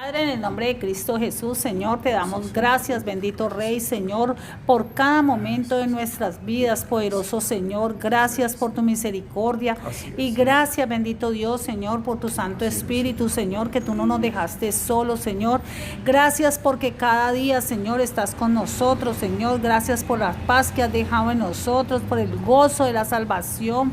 Padre, en el nombre de Cristo Jesús, Señor, te damos gracias, bendito Rey, Señor, por cada momento de nuestras vidas, poderoso Señor. Gracias por tu misericordia y gracias, bendito Dios, Señor, por tu Santo Espíritu, Señor, que tú no nos dejaste solos, Señor. Gracias porque cada día, Señor, estás con nosotros, Señor. Gracias por la paz que has dejado en nosotros, por el gozo de la salvación.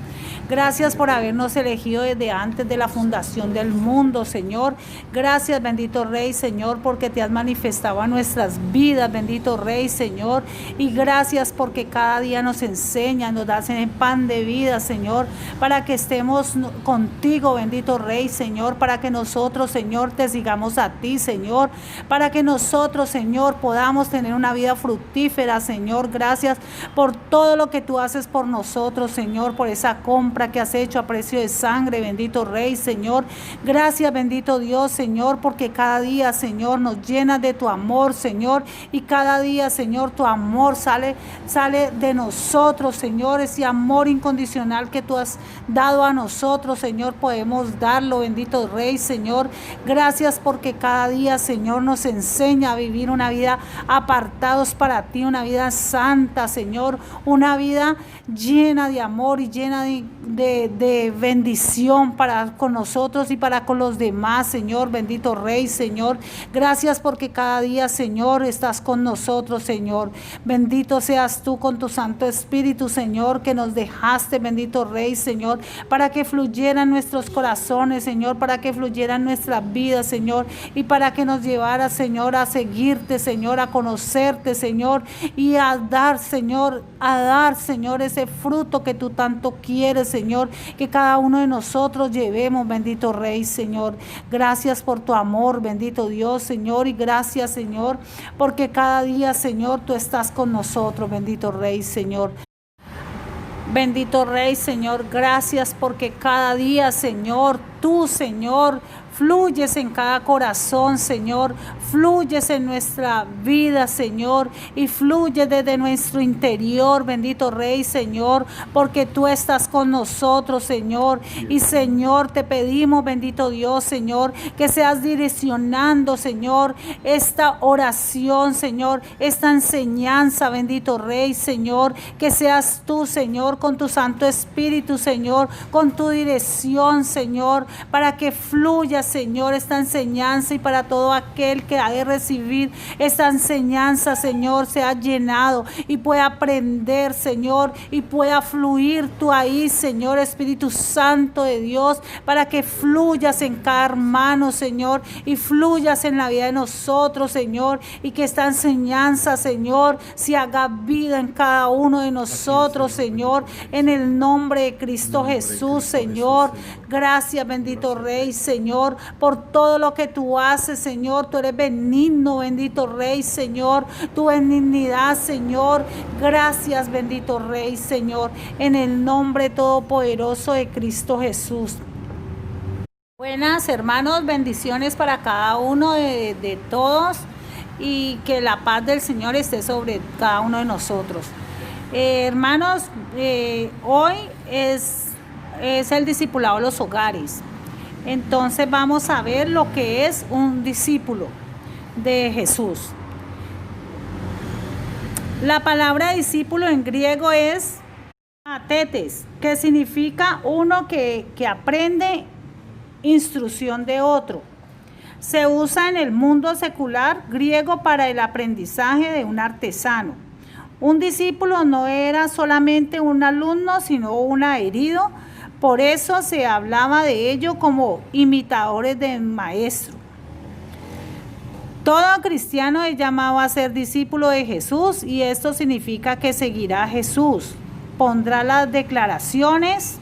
Gracias por habernos elegido desde antes de la fundación del mundo, Señor. Gracias, bendito Rey, Señor, porque te has manifestado a nuestras vidas, bendito Rey, Señor. Y gracias porque cada día nos enseñas, nos das el pan de vida, Señor, para que estemos contigo, bendito Rey, Señor, para que nosotros, Señor, te sigamos a ti, Señor, para que nosotros, Señor, podamos tener una vida fructífera, Señor. Gracias por todo lo que tú haces por nosotros, Señor, por esa compra que has hecho a precio de sangre, bendito Rey, Señor. Gracias, bendito Dios, Señor, porque cada día, Señor, nos llenas de tu amor, Señor, y cada día, Señor, tu amor sale de nosotros, Señor. Ese amor incondicional que tú has dado a nosotros, Señor, podemos darlo, bendito Rey, Señor. Gracias porque cada día, Señor, nos enseña a vivir una vida apartados para ti, una vida santa, Señor, una vida llena de amor y llena de bendición para con nosotros y para con los demás, Señor, bendito Rey, Señor. Gracias porque cada día, Señor, estás con nosotros, Señor. Bendito seas tú con tu Santo Espíritu, Señor, que nos dejaste, bendito Rey, Señor, para que fluyeran nuestros corazones, Señor, para que fluyeran nuestras vidas, Señor, y para que nos llevara, Señor, a seguirte, Señor, a conocerte, Señor, y a dar, Señor, ese fruto que tú tanto quieres, Señor, que cada uno de nosotros llevemos, bendito Rey, Señor. Gracias por tu amor, bendito Dios, Señor, y gracias, Señor, porque cada día, Señor, tú estás con nosotros, bendito Rey, Señor. Bendito Rey, Señor, gracias porque cada día, Señor, tú, Señor, fluyes en cada corazón, Señor, fluyes en nuestra vida, Señor, y fluyes desde nuestro interior, bendito Rey, Señor, porque tú estás con nosotros, Señor, y Señor, te pedimos, bendito Dios, Señor, que seas direccionando, Señor, esta oración, Señor, esta enseñanza, bendito Rey, Señor, que seas tú, Señor, con tu Santo Espíritu, Señor, con tu dirección, Señor, para que fluya, Señor, esta enseñanza, y para todo aquel que ha de recibir esta enseñanza, Señor, sea llenado y pueda aprender, Señor, y pueda fluir tú ahí, Señor, Espíritu Santo de Dios, para que fluyas en cada hermano, Señor, y fluyas en la vida de nosotros, Señor, y que esta enseñanza, Señor, se haga vida en cada uno de nosotros, Señor, en el nombre de Cristo Jesús, Señor. Gracias, bendito Rey, Señor, por todo lo que tú haces, Señor. Tú eres benigno, bendito Rey, Señor. Tu benignidad, Señor. Gracias, bendito Rey, Señor, en el nombre todopoderoso de Cristo Jesús. Buenas, hermanos, bendiciones para cada uno de todos, y que la paz del Señor esté sobre cada uno de nosotros. Hermanos, hoy es el discipulado de los hogares. Entonces vamos a ver lo que es un discípulo de Jesús. La palabra discípulo en griego es matetes, que significa uno que aprende instrucción de otro. Se usa en el mundo secular griego para el aprendizaje de un artesano. Un discípulo no era solamente un alumno, sino un adherido. Por eso se hablaba de ello como imitadores del maestro. Todo cristiano es llamado a ser discípulo de Jesús, y esto significa que seguirá a Jesús. Pondrá las declaraciones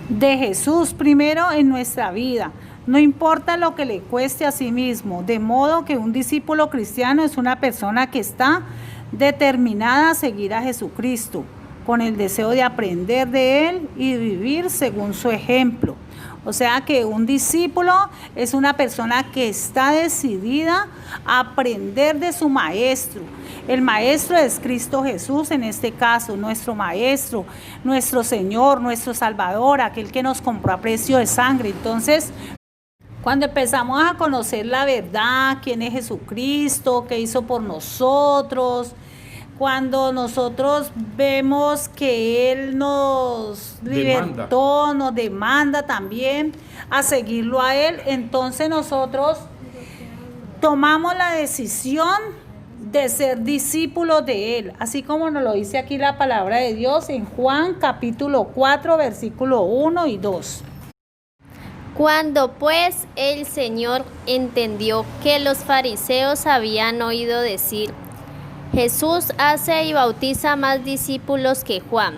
de Jesús primero en nuestra vida, no importa lo que le cueste a sí mismo. De modo que un discípulo cristiano es una persona que está determinada a seguir a Jesucristo, con el deseo de aprender de Él y vivir según su ejemplo. O sea que un discípulo es una persona que está decidida a aprender de su maestro. El maestro es Cristo Jesús, en este caso, nuestro maestro, nuestro Señor, nuestro Salvador, aquel que nos compró a precio de sangre. Entonces, Cuando empezamos a conocer la verdad, quién es Jesucristo, qué hizo por nosotros, cuando nosotros vemos que Él nos libertó, nos demanda también a seguirlo a Él, entonces nosotros tomamos la decisión de ser discípulos de Él, así como nos lo dice aquí la palabra de Dios en Juan capítulo 4, versículo 1 y 2. Cuando pues el Señor entendió que los fariseos habían oído decir, Jesús hace y bautiza más discípulos que Juan,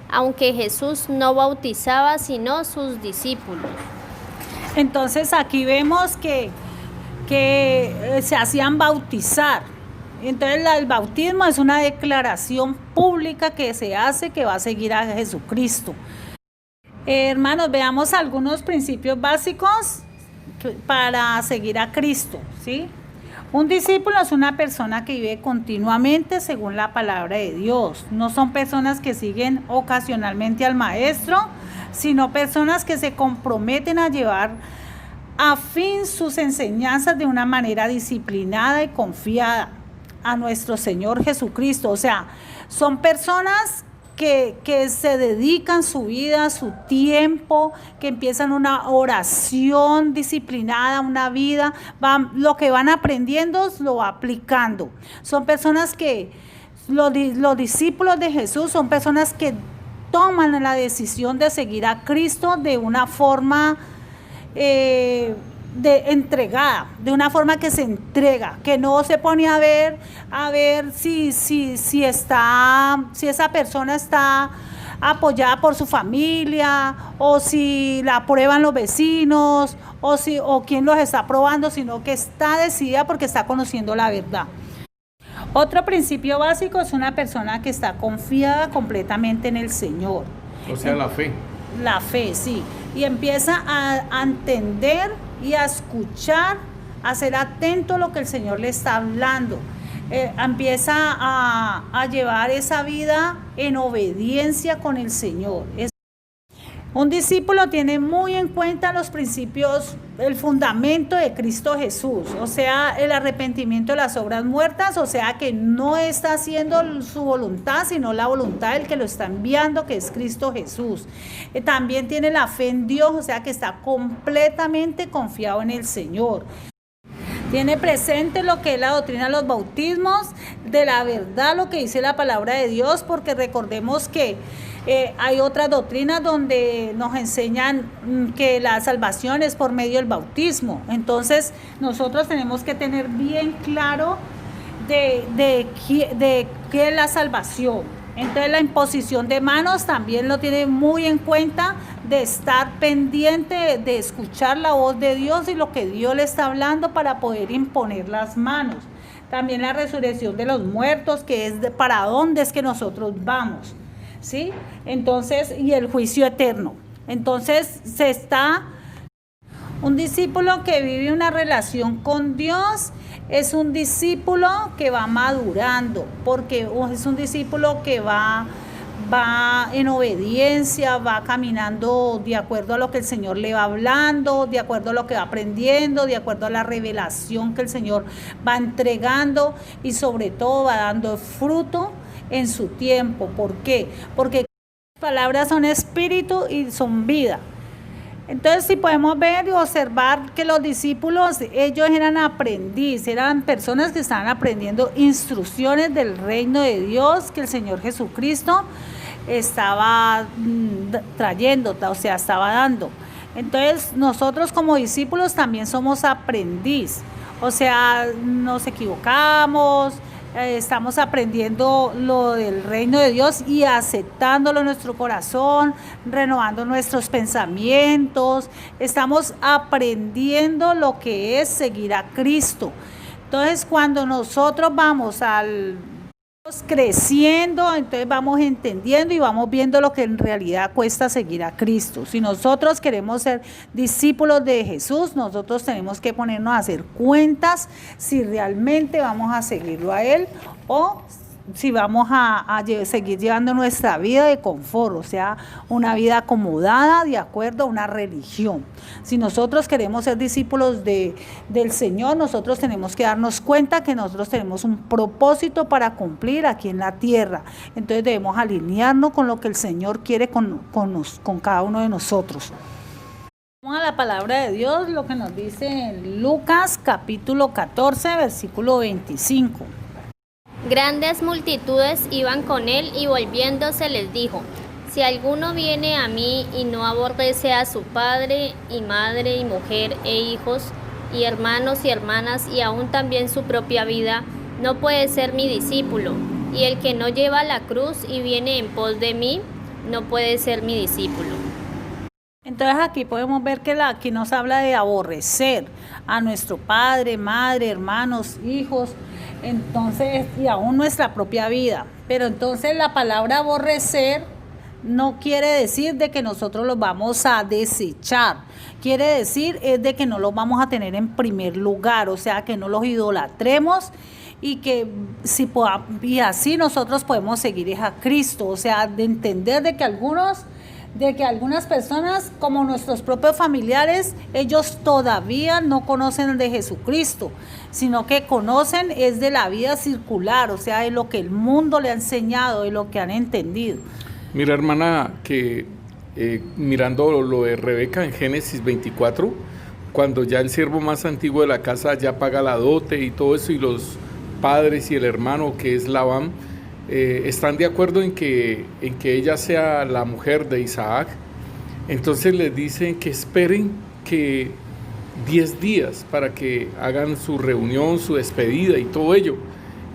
aunque Jesús no bautizaba sino sus discípulos. Entonces aquí vemos que se hacían bautizar. Entonces el bautismo es una declaración pública que se hace que va a seguir a Jesucristo. Hermanos, veamos algunos principios básicos para seguir a Cristo, ¿sí? Un discípulo es una persona que vive continuamente según la palabra de Dios. No son personas que siguen ocasionalmente al maestro, sino personas que se comprometen a llevar a fin sus enseñanzas de una manera disciplinada y confiada a nuestro Señor Jesucristo. O sea, son personas que se dedican su vida, su tiempo, que empiezan una oración disciplinada, una vida, lo que van aprendiendo lo va aplicando. Son personas que, los discípulos de Jesús son personas que toman la decisión de seguir a Cristo de una forma de entregada, de una forma que se entrega, que no se pone a ver si esa persona está apoyada por su familia, o si la aprueban los vecinos, o quién los está aprobando, sino que está decidida porque está conociendo la verdad. Otro principio básico es una persona que está confiada completamente en el Señor. O sea, la fe. La fe, sí. Y empieza a entender y a escuchar, a ser atento a lo que el Señor le está hablando. Empieza a llevar esa vida en obediencia con el Señor. Un discípulo tiene muy en cuenta los principios, el fundamento de Cristo Jesús, o sea, el arrepentimiento de las obras muertas, o sea, que no está haciendo su voluntad, sino la voluntad del que lo está enviando, que es Cristo Jesús. También tiene la fe en Dios, o sea, que está completamente confiado en el Señor. Tiene presente lo que es la doctrina de los bautismos, de la verdad, lo que dice la palabra de Dios, porque recordemos que hay otras doctrinas donde nos enseñan que la salvación es por medio del bautismo. Entonces, nosotros tenemos que tener bien claro de qué es la salvación. Entonces, la imposición de manos también lo tiene muy en cuenta, de estar pendiente, de escuchar la voz de Dios y lo que Dios le está hablando para poder imponer las manos. También la resurrección de los muertos, que es para dónde es que nosotros vamos, ¿sí? Entonces, y el juicio eterno. Entonces, un discípulo que vive una relación con Dios es un discípulo que va madurando, porque es un discípulo que va en obediencia, va caminando de acuerdo a lo que el Señor le va hablando, de acuerdo a lo que va aprendiendo, de acuerdo a la revelación que el Señor va entregando, y sobre todo va dando fruto en su tiempo. ¿Por qué? Porque las palabras son espíritu y son vida. Entonces, si podemos ver y observar que los discípulos, ellos eran aprendices, eran personas que estaban aprendiendo instrucciones del reino de Dios que el Señor Jesucristo estaba trayendo, o sea, estaba dando. Entonces, nosotros como discípulos también somos aprendiz, o sea, nos equivocamos, estamos aprendiendo lo del reino de Dios y aceptándolo en nuestro corazón, renovando nuestros pensamientos. Estamos aprendiendo lo que es seguir a Cristo. Entonces, cuando nosotros vamos creciendo, entonces vamos entendiendo y vamos viendo lo que en realidad cuesta seguir a Cristo. Si nosotros queremos ser discípulos de Jesús, nosotros tenemos que ponernos a hacer cuentas si realmente vamos a seguirlo a Él o si vamos a seguir llevando nuestra vida de confort, o sea, una vida acomodada de acuerdo a una religión. Si nosotros queremos ser discípulos del Señor, nosotros tenemos que darnos cuenta que nosotros tenemos un propósito para cumplir aquí en la tierra. Entonces debemos alinearnos con lo que el Señor quiere con cada uno de nosotros. Vamos a la palabra de Dios, lo que nos dice en Lucas capítulo 14, versículo 25. Grandes multitudes iban con él y volviéndose les dijo: si alguno viene a mí y no aborrece a su padre y madre y mujer e hijos y hermanos y hermanas y aún también su propia vida, no puede ser mi discípulo. Y el que no lleva la cruz y viene en pos de mí, no puede ser mi discípulo. Entonces aquí podemos ver que aquí nos habla de aborrecer a nuestro padre, madre, hermanos, hijos, entonces, y aún nuestra propia vida. Pero entonces la palabra aborrecer no quiere decir de que nosotros los vamos a desechar, quiere decir es de que no los vamos a tener en primer lugar, o sea, que no los idolatremos y que y así nosotros podemos seguir a Cristo, o sea, de entender de que algunas personas, como nuestros propios familiares, ellos todavía no conocen de Jesucristo, sino que conocen es de la vida circular, o sea, de lo que el mundo le ha enseñado, de lo que han entendido. Mira, hermana, que mirando lo de Rebeca en Génesis 24, cuando ya el siervo más antiguo de la casa ya paga la dote y todo eso, y los padres y el hermano que es Labán, están de acuerdo en que ella sea la mujer de Isaac, entonces les dicen que esperen que 10 días para que hagan su reunión, su despedida y todo ello.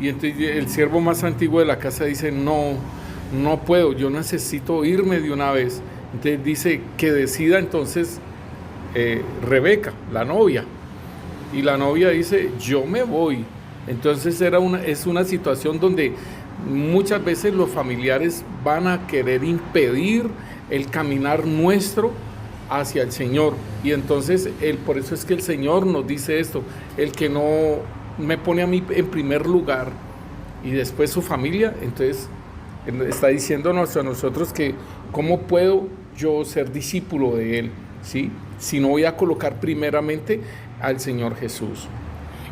Y entonces el siervo más antiguo de la casa dice: no puedo, yo necesito irme de una vez. Entonces dice que decida entonces Rebeca, la novia, y la novia dice: yo me voy. Entonces es una situación donde muchas veces los familiares van a querer impedir el caminar nuestro hacia el Señor, y entonces por eso es que el Señor nos dice esto: el que no me pone a mí en primer lugar y después su familia, entonces está diciéndonos a nosotros que cómo puedo yo ser discípulo de Él, ¿sí? Si no voy a colocar primeramente al Señor Jesús.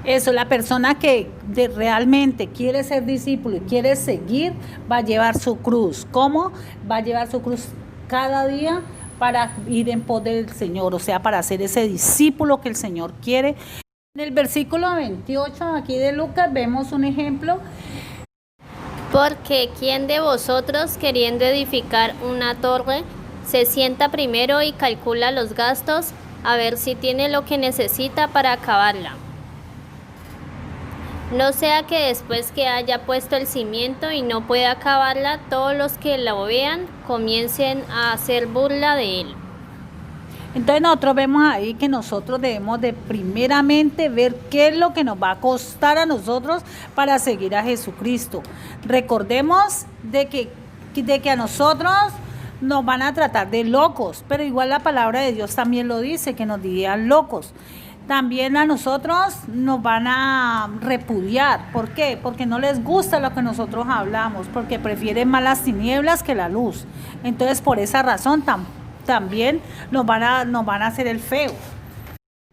Eso, la persona que realmente quiere ser discípulo y quiere seguir, va a llevar su cruz. ¿Cómo? Va a llevar su cruz cada día para ir en pos del Señor, o sea, para ser ese discípulo que el Señor quiere. En el versículo 28 aquí de Lucas vemos un ejemplo. Porque ¿quién de vosotros, queriendo edificar una torre, se sienta primero y calcula los gastos a ver si tiene lo que necesita para acabarla? No sea que después que haya puesto el cimiento y no pueda acabarla, todos los que la vean comiencen a hacer burla de él. Entonces nosotros vemos ahí que nosotros debemos de primeramente ver qué es lo que nos va a costar a nosotros para seguir a Jesucristo. Recordemos de que a nosotros nos van a tratar de locos, pero igual la palabra de Dios también lo dice, que nos dirían locos. También a nosotros nos van a repudiar. ¿Por qué? Porque no les gusta lo que nosotros hablamos, porque prefieren más las tinieblas que la luz. Entonces, por esa razón también nos van a hacer el feo.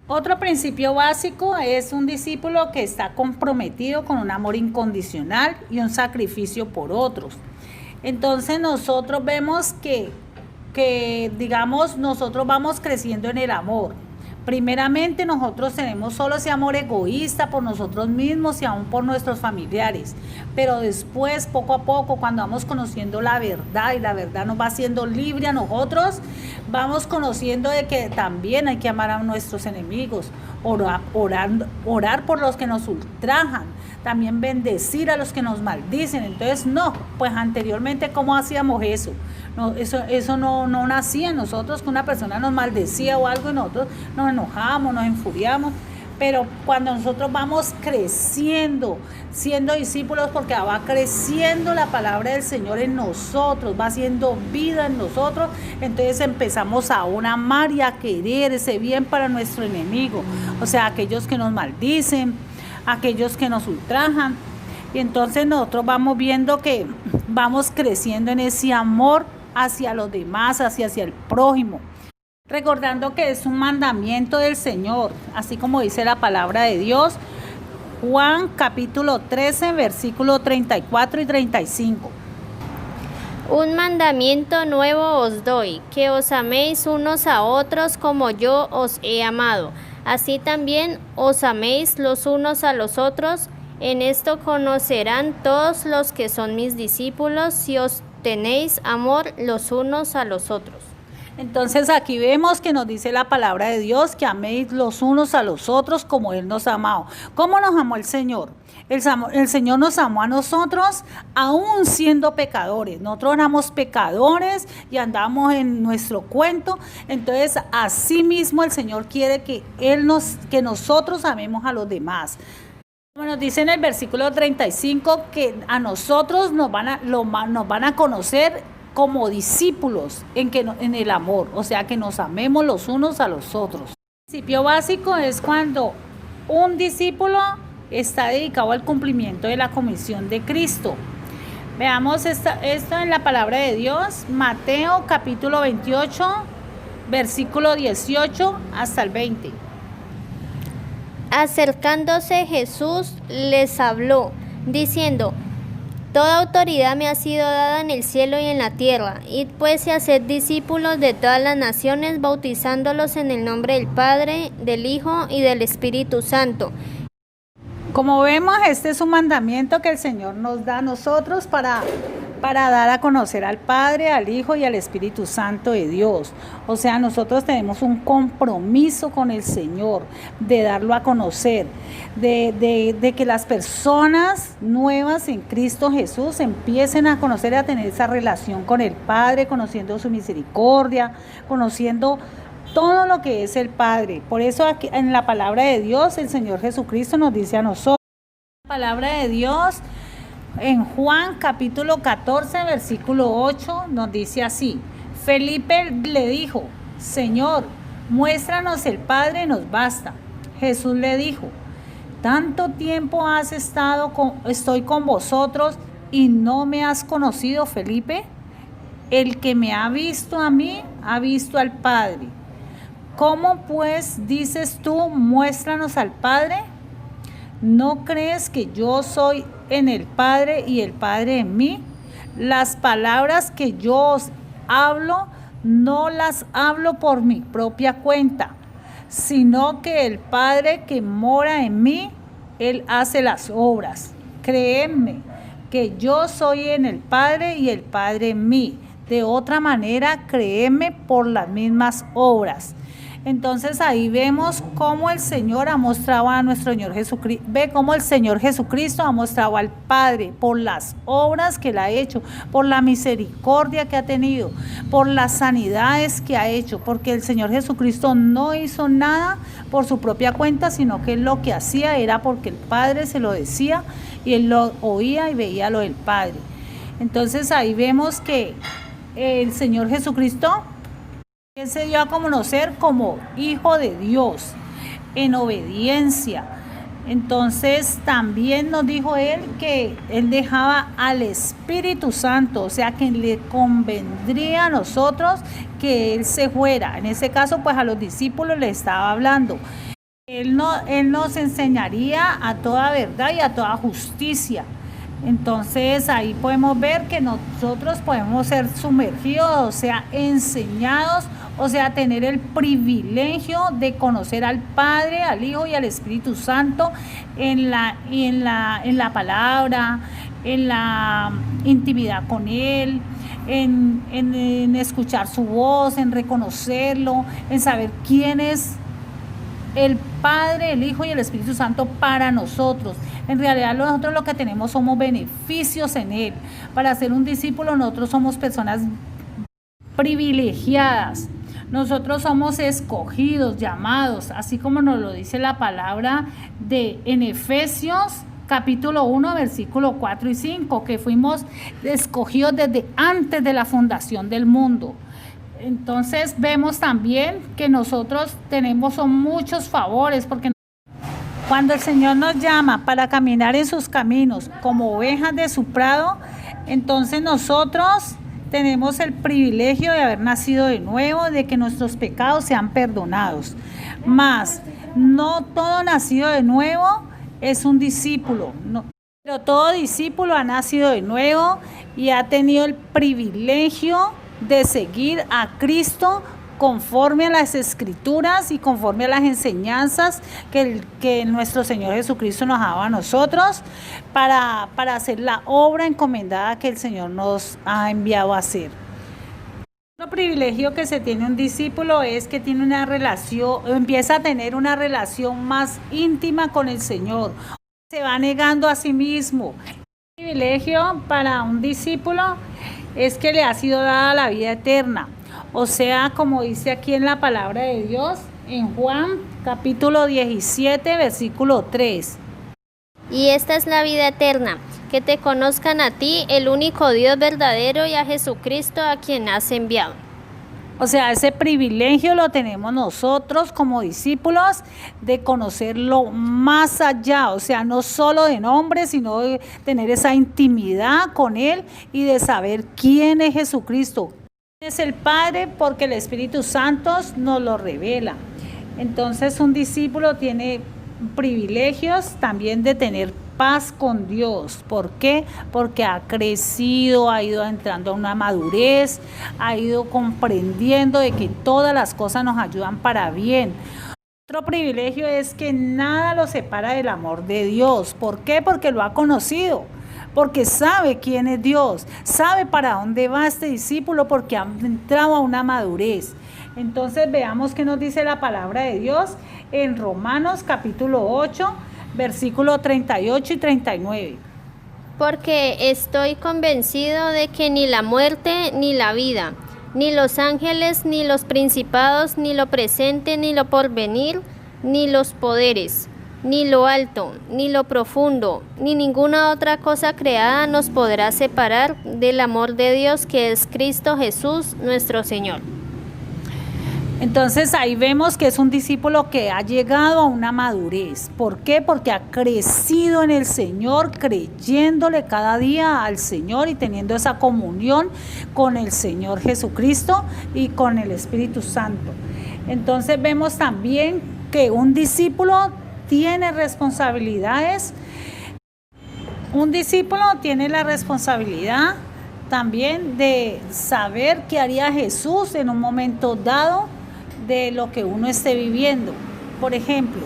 Otro principio básico es un discípulo que está comprometido con un amor incondicional y un sacrificio por otros. Entonces, nosotros vemos que digamos, nosotros vamos creciendo en el amor. Primeramente nosotros tenemos solo ese amor egoísta por nosotros mismos y aún por nuestros familiares, pero después, poco a poco, cuando vamos conociendo la verdad y la verdad nos va haciendo libre a nosotros, vamos conociendo de que también hay que amar a nuestros enemigos, orar por los que nos ultrajan, también bendecir a los que nos maldicen. Entonces pues anteriormente, ¿cómo hacíamos eso? Eso no nacía en nosotros, que una persona nos maldecía o algo y nosotros nos enojamos, nos enfuriamos. Pero cuando nosotros vamos creciendo, siendo discípulos, porque va creciendo la palabra del Señor en nosotros, va haciendo vida en nosotros, entonces empezamos a amar y a querer ese bien para nuestro enemigo. O sea, aquellos que nos maldicen, aquellos que nos ultrajan. Y entonces nosotros vamos viendo que vamos creciendo en ese amor hacia los demás, hacia el prójimo. Recordando que es un mandamiento del Señor, así como dice la palabra de Dios, Juan capítulo 13, versículo 34 y 35. Un mandamiento nuevo os doy, que os améis unos a otros como yo os he amado. Así también os améis los unos a los otros. En esto conocerán todos los que son mis discípulos, si os tenéis amor los unos a los otros. Entonces aquí vemos que nos dice la palabra de Dios que améis los unos a los otros como Él nos ha amado. ¿Cómo nos amó el Señor? El Señor nos amó a nosotros aún siendo pecadores. Nosotros éramos pecadores y andamos en nuestro cuento. Entonces así mismo el Señor quiere que nosotros amemos a los demás. Como nos dice en el versículo 35 que a nosotros nos van a conocer como discípulos en el amor, o sea que nos amemos los unos a los otros. El principio básico es cuando un discípulo está dedicado al cumplimiento de la comisión de Cristo. Veamos esto en la palabra de Dios, Mateo capítulo 28, versículo 18 hasta el 20. Acercándose Jesús les habló, diciendo: Toda autoridad me ha sido dada en el cielo y en la tierra. Id pues y haced discípulos de todas las naciones, bautizándolos en el nombre del Padre, del Hijo y del Espíritu Santo. Como vemos, este es un mandamiento que el Señor nos da a nosotros para dar a conocer al Padre, al Hijo y al Espíritu Santo de Dios. O sea, nosotros tenemos un compromiso con el Señor de darlo a conocer, de que las personas nuevas en Cristo Jesús empiecen a conocer y a tener esa relación con el Padre, conociendo su misericordia, conociendo todo lo que es el Padre. Por eso aquí, en la palabra de Dios, el Señor Jesucristo nos dice a nosotros, la palabra de Dios en Juan capítulo 14, versículo 8, nos dice así: Felipe le dijo: Señor, muéstranos el Padre y nos basta. Jesús le dijo: ¿Tanto tiempo estoy con vosotros y no me has conocido, Felipe? El que me ha visto a mí, ha visto al Padre. ¿Cómo pues dices tú, muéstranos al Padre? ¿No crees que yo soy en el Padre y el Padre en mí? Las palabras que yo os hablo, no las hablo por mi propia cuenta, sino que el Padre que mora en mí, Él hace las obras. Créeme que yo soy en el Padre y el Padre en mí. De otra manera, créeme por las mismas obras. Entonces ahí vemos cómo el Señor ha mostrado a nuestro Señor Jesucristo, ve cómo el Señor Jesucristo ha mostrado al Padre por las obras que Él ha hecho, por la misericordia que ha tenido, por las sanidades que ha hecho, porque el Señor Jesucristo no hizo nada por su propia cuenta, sino que Él lo que hacía era porque el Padre se lo decía y Él lo oía y veía lo del Padre. Entonces ahí vemos que el Señor Jesucristo, Él se dio a conocer como Hijo de Dios, en obediencia. Entonces también nos dijo Él que Él dejaba al Espíritu Santo, o sea que le convendría a nosotros que Él se fuera. En ese caso, pues a los discípulos le estaba hablando. Él nos enseñaría a toda verdad y a toda justicia. Entonces ahí podemos ver que nosotros podemos ser sumergidos, o sea, enseñados, o sea, tener el privilegio de conocer al Padre, al Hijo y al Espíritu Santo en la palabra, en la intimidad con Él, en escuchar su voz, en reconocerlo, en saber quién es el Padre, el Hijo y el Espíritu Santo para nosotros. En realidad nosotros lo que tenemos somos beneficios en Él. Para ser un discípulo nosotros somos personas privilegiadas. Nosotros somos escogidos, llamados, así como nos lo dice la palabra en Efesios capítulo 1, versículo 4 y 5, que fuimos escogidos desde antes de la fundación del mundo. Entonces vemos también que nosotros son muchos favores, porque Cuando el Señor nos llama para caminar en sus caminos como ovejas de su prado, entonces nosotros tenemos el privilegio de haber nacido de nuevo, de que nuestros pecados sean perdonados. Mas no todo nacido de nuevo es un discípulo, no, pero todo discípulo ha nacido de nuevo y ha tenido el privilegio de seguir a Cristo conforme a las Escrituras y conforme a las enseñanzas que nuestro Señor Jesucristo nos ha dado a nosotros para hacer la obra encomendada que el Señor nos ha enviado a hacer. Otro privilegio que se tiene un discípulo es que tiene una relación, empieza a tener una relación más íntima con el Señor. Se va negando a sí mismo. El privilegio para un discípulo es que le ha sido dada la vida eterna. O sea, como dice aquí en la palabra de Dios, en Juan capítulo 17, versículo 3. Y esta es la vida eterna, que te conozcan a ti, el único Dios verdadero, y a Jesucristo a quien has enviado. O sea, ese privilegio lo tenemos nosotros como discípulos de conocerlo más allá, o sea, no solo de nombre, sino de tener esa intimidad con Él y de saber quién es Jesucristo. ¿Quién es el Padre? Porque el Espíritu Santo nos lo revela. Entonces, un discípulo tiene privilegios también de tener paz con Dios. ¿Por qué? Porque ha crecido, ha ido entrando a una madurez, ha ido comprendiendo de que todas las cosas nos ayudan para bien. Otro privilegio es que nada lo separa del amor de Dios. ¿Por qué? Porque lo ha conocido, porque sabe quién es Dios, sabe para dónde va este discípulo, porque ha entrado a una madurez. Entonces veamos qué nos dice la palabra de Dios en Romanos capítulo 8, versículos 38 y 39. Porque estoy convencido de que ni la muerte, ni la vida, ni los ángeles, ni los principados, ni lo presente, ni lo porvenir, ni los poderes, ni lo alto, ni lo profundo, ni ninguna otra cosa creada nos podrá separar del amor de Dios que es Cristo Jesús nuestro Señor. Entonces ahí vemos que es un discípulo que ha llegado a una madurez. ¿Por qué? Porque ha crecido en el Señor, creyéndole cada día al Señor y teniendo esa comunión con el Señor Jesucristo y con el Espíritu Santo. Entonces vemos también que un discípulo tiene responsabilidades. Un discípulo tiene la responsabilidad también de saber qué haría Jesús en un momento dado de lo que uno esté viviendo. Por ejemplo,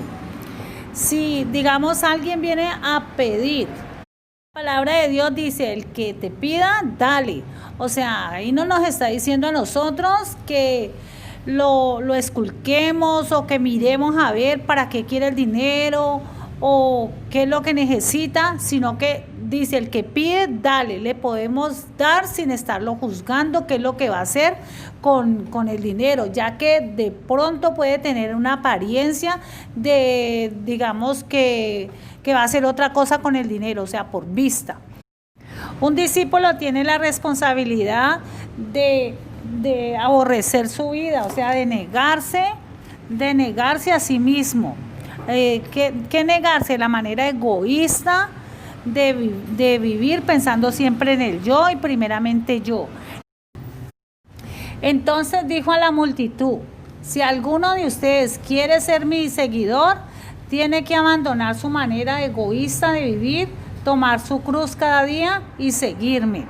si digamos alguien viene a pedir, la palabra de Dios dice, el que te pida, dale. O sea, ahí no nos está diciendo a nosotros que lo esculquemos o que miremos a ver para qué quiere el dinero o qué es lo que necesita, sino que dice, el que pide, dale, le podemos dar sin estarlo juzgando qué es lo que va a hacer con el dinero, ya que de pronto puede tener una apariencia de, digamos, que va a hacer otra cosa con el dinero, o sea, por vista. Un discípulo tiene la responsabilidad de aborrecer su vida, o sea, de negarse a sí mismo. ¿Qué negarse? La manera egoísta de vivir pensando siempre en el yo y primeramente yo. Entonces dijo a la multitud, si alguno de ustedes quiere ser mi seguidor, tiene que abandonar su manera egoísta de vivir, tomar su cruz cada día y seguirme.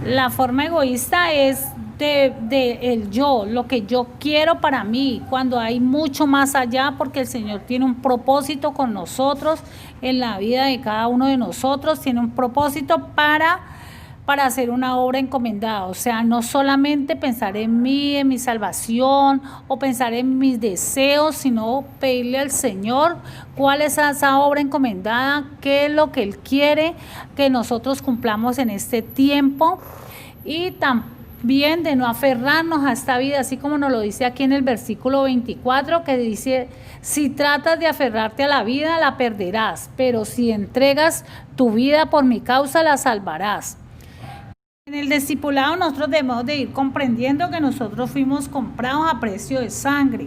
La forma egoísta es de el yo, lo que yo quiero para mí, cuando hay mucho más allá, porque el Señor tiene un propósito con nosotros, en la vida de cada uno de nosotros, tiene un propósito para hacer una obra encomendada, o sea, no solamente pensar en mí, en mi salvación, o pensar en mis deseos, sino pedirle al Señor cuál es esa obra encomendada, qué es lo que Él quiere que nosotros cumplamos en este tiempo, y también de no aferrarnos a esta vida, así como nos lo dice aquí en el versículo 24, que dice, si tratas de aferrarte a la vida, la perderás, pero si entregas tu vida por mi causa, la salvarás. En el discipulado nosotros debemos de ir comprendiendo que nosotros fuimos comprados a precio de sangre.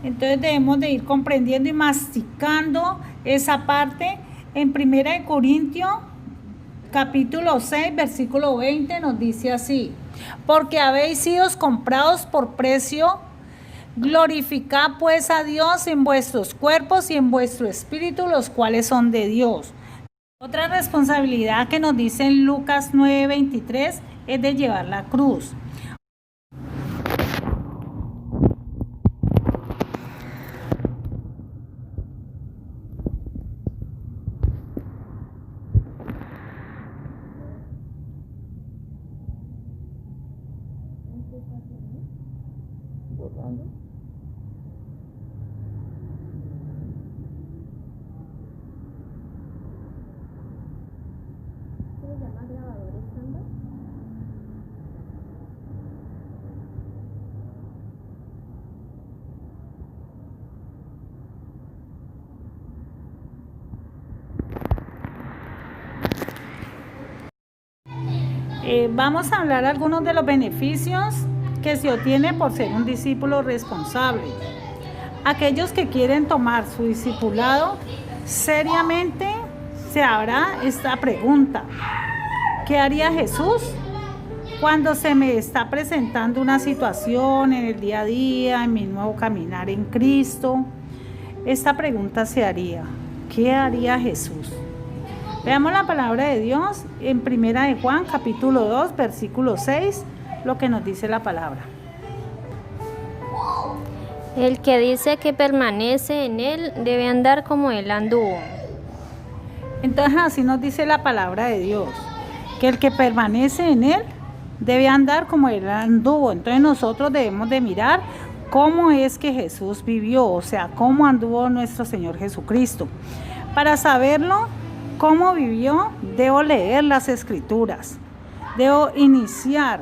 Entonces debemos de ir comprendiendo y masticando esa parte. En 1 Corintios, capítulo 6, versículo 20, nos dice así: porque habéis sido comprados por precio, glorificad pues a Dios en vuestros cuerpos y en vuestro espíritu, los cuales son de Dios. Otra responsabilidad que nos dice en Lucas 9:23 es de llevar la cruz. Vamos a hablar algunos de los beneficios que se obtiene por ser un discípulo responsable. Aquellos que quieren tomar su discipulado seriamente, se hará esta pregunta: ¿qué haría Jesús cuando se me está presentando una situación en el día a día, en mi nuevo caminar en Cristo? Esta pregunta se haría: ¿qué haría Jesús? Veamos la palabra de Dios en 1 de Juan, capítulo 2, versículo 6, lo que nos dice la palabra. El que dice que permanece en él debe andar como él anduvo. Entonces así nos dice la palabra de Dios, que el que permanece en él debe andar como él anduvo. Entonces nosotros debemos de mirar cómo es que Jesús vivió, o sea, cómo anduvo nuestro Señor Jesucristo. Para saberlo, cómo vivió, debo leer las Escrituras, debo iniciar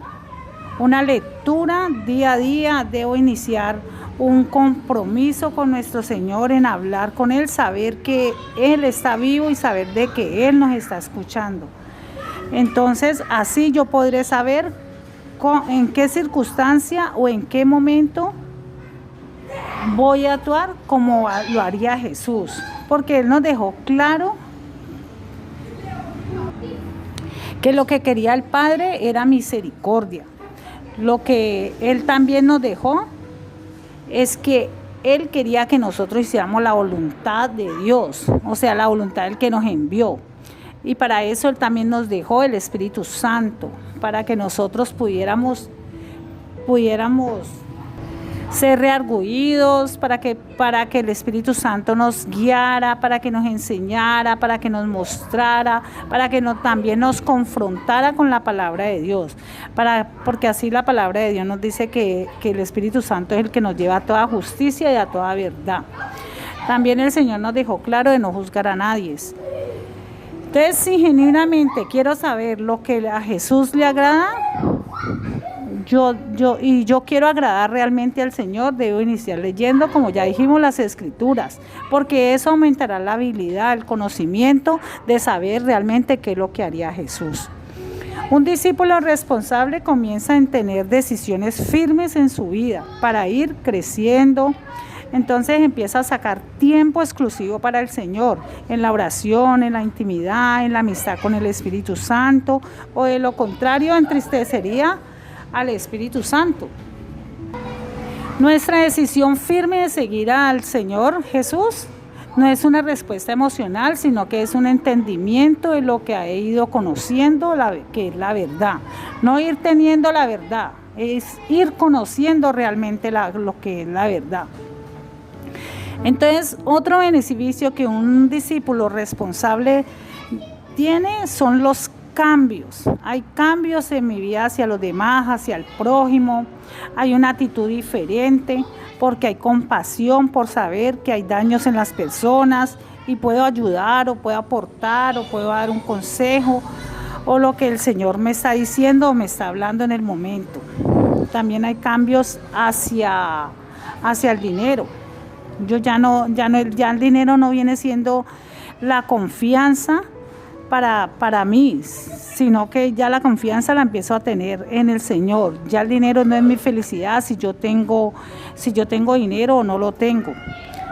una lectura día a día, debo iniciar un compromiso con nuestro Señor en hablar con Él, saber que Él está vivo y saber de que Él nos está escuchando. Entonces así yo podré saber en qué circunstancia o en qué momento voy a actuar como lo haría Jesús, porque Él nos dejó claro que lo que quería el Padre era misericordia. Lo que Él también nos dejó es que Él quería que nosotros hiciéramos la voluntad de Dios, o sea, la voluntad del que nos envió. Y para eso Él también nos dejó el Espíritu Santo, para que nosotros pudiéramos ser reargüidos, para que el Espíritu Santo nos guiara, para que nos enseñara, para que nos mostrara, para que también nos confrontara con la palabra de Dios, porque así la palabra de Dios nos dice que el Espíritu Santo es el que nos lleva a toda justicia y a toda verdad. También el Señor nos dejó claro de no juzgar a nadie. Entonces, si genuinamente quiero saber lo que a Jesús le agrada, yo quiero agradar realmente al Señor, debo iniciar leyendo, como ya dijimos, las Escrituras, porque eso aumentará la habilidad, el conocimiento de saber realmente qué es lo que haría Jesús. Un discípulo responsable comienza a tener decisiones firmes en su vida para ir creciendo. Entonces empieza a sacar tiempo exclusivo para el Señor, en la oración, en la intimidad, en la amistad con el Espíritu Santo, o de lo contrario entristecería al Espíritu Santo. Nuestra decisión firme de seguir al Señor Jesús no es una respuesta emocional, sino que es un entendimiento de lo que ha ido conociendo, que es la verdad. No ir teniendo la verdad, es ir conociendo realmente lo que es la verdad. Entonces, otro beneficio que un discípulo responsable tiene son los cambios. Hay cambios en mi vida hacia los demás, hacia el prójimo. Hay una actitud diferente porque hay compasión por saber que hay daños en las personas y puedo ayudar o puedo aportar o puedo dar un consejo o lo que el Señor me está diciendo o me está hablando en el momento. También hay cambios hacia el dinero. Ya el dinero no viene siendo la confianza para mí, sino que ya la confianza la empiezo a tener en el Señor. Ya el dinero no es mi felicidad, si yo tengo dinero o no lo tengo,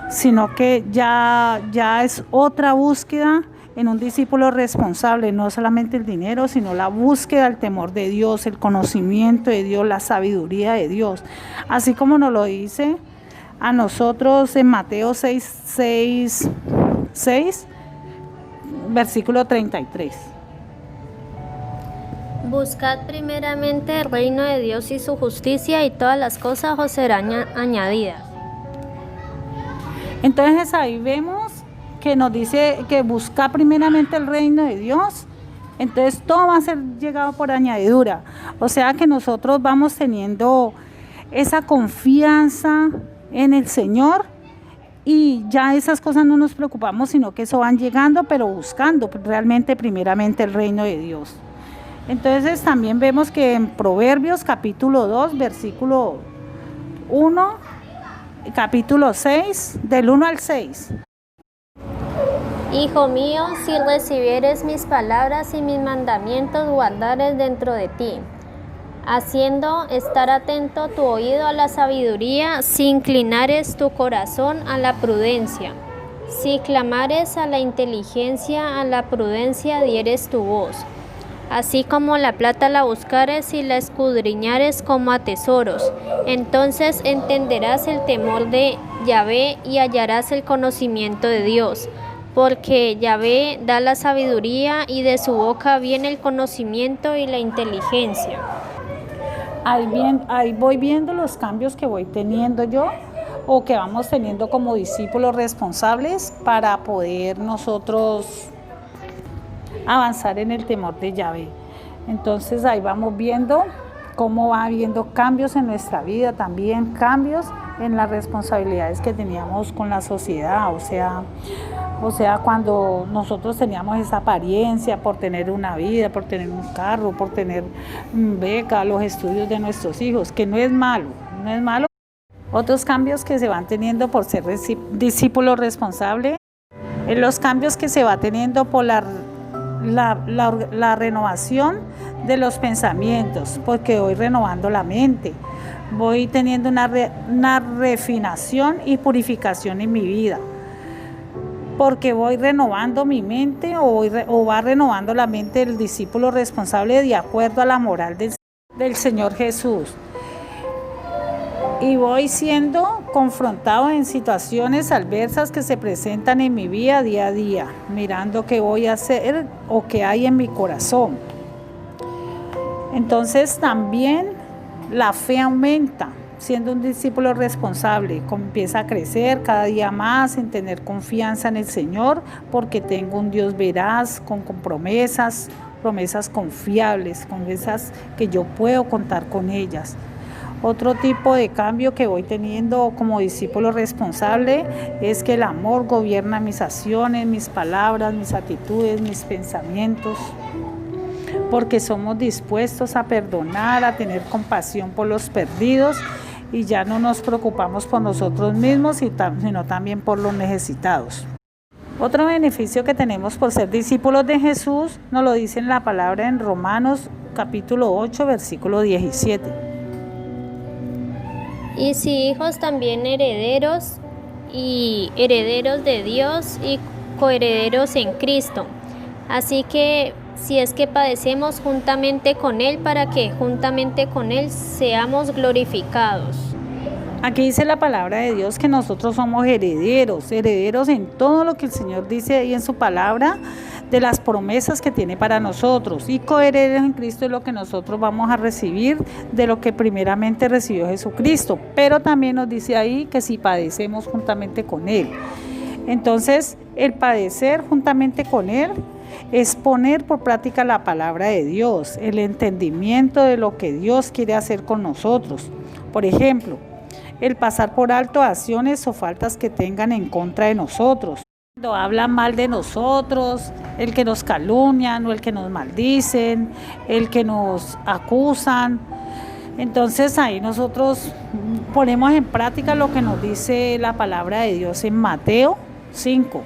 sino que ya es otra búsqueda en un discípulo responsable, no solamente el dinero, sino la búsqueda del temor de Dios, el conocimiento de Dios, la sabiduría de Dios, así como nos lo dice a nosotros en Mateo 6, versículo 33. Buscad primeramente el reino de Dios y su justicia, y todas las cosas os serán añadidas. Entonces ahí vemos que nos dice que busca primeramente el reino de Dios, entonces todo va a ser llegado por añadidura. O sea que nosotros vamos teniendo esa confianza en el Señor y ya esas cosas no nos preocupamos, sino que eso van llegando, pero buscando realmente primeramente el reino de Dios. Entonces también vemos que en Proverbios capítulo 2, versículo 1, capítulo 6, del 1 al 6. Hijo mío, si recibieres mis palabras y mis mandamientos, guardares dentro de ti, haciendo estar atento tu oído a la sabiduría, si inclinares tu corazón a la prudencia, si clamares a la inteligencia, a la prudencia dieres tu voz. Así como la plata la buscares y la escudriñares como a tesoros, entonces entenderás el temor de Yahvé y hallarás el conocimiento de Dios. Porque Yahvé da la sabiduría y de su boca viene el conocimiento y la inteligencia. Ahí voy viendo los cambios que voy teniendo yo o que vamos teniendo como discípulos responsables para poder nosotros avanzar en el temor de Yahvé. Entonces ahí vamos viendo cómo va habiendo cambios en nuestra vida, también cambios en las responsabilidades que teníamos con la sociedad, o sea, cuando nosotros teníamos esa apariencia por tener una vida, por tener un carro, por tener beca, los estudios de nuestros hijos, que no es malo. Otros cambios que se van teniendo por ser discípulo responsable, los cambios que se va teniendo por la renovación de los pensamientos, porque voy renovando la mente, voy teniendo una refinación y purificación en mi vida, porque voy renovando mi mente o va renovando la mente del discípulo responsable de acuerdo a la moral del Señor Jesús. Y voy siendo confrontado en situaciones adversas que se presentan en mi vida día a día, mirando qué voy a hacer o qué hay en mi corazón. Entonces también la fe aumenta, siendo un discípulo responsable, empieza a crecer cada día más en tener confianza en el Señor, porque tengo un Dios veraz, con promesas confiables, promesas que yo puedo contar con ellas. Otro tipo de cambio que voy teniendo como discípulo responsable es que el amor gobierna mis acciones, mis palabras, mis actitudes, mis pensamientos, porque somos dispuestos a perdonar, a tener compasión por los perdidos y ya no nos preocupamos por nosotros mismos, sino también por los necesitados. Otro beneficio que tenemos por ser discípulos de Jesús nos lo dice en la palabra en Romanos capítulo 8, versículo 17. Y si hijos, también herederos, y herederos de Dios y coherederos en Cristo. Así que si es que padecemos juntamente con Él, para que juntamente con Él seamos glorificados. Aquí dice la palabra de Dios que nosotros somos herederos en todo lo que el Señor dice ahí en su palabra, de las promesas que tiene para nosotros, y coherederos en Cristo es lo que nosotros vamos a recibir de lo que primeramente recibió Jesucristo, pero también nos dice ahí que si padecemos juntamente con Él. Entonces, el padecer juntamente con Él es poner por práctica la palabra de Dios, el entendimiento de lo que Dios quiere hacer con nosotros. Por ejemplo, el pasar por alto acciones o faltas que tengan en contra de nosotros. Cuando hablan mal de nosotros, el que nos calumnian o el que nos maldicen, el que nos acusan. Entonces ahí nosotros ponemos en práctica lo que nos dice la palabra de Dios en Mateo 5,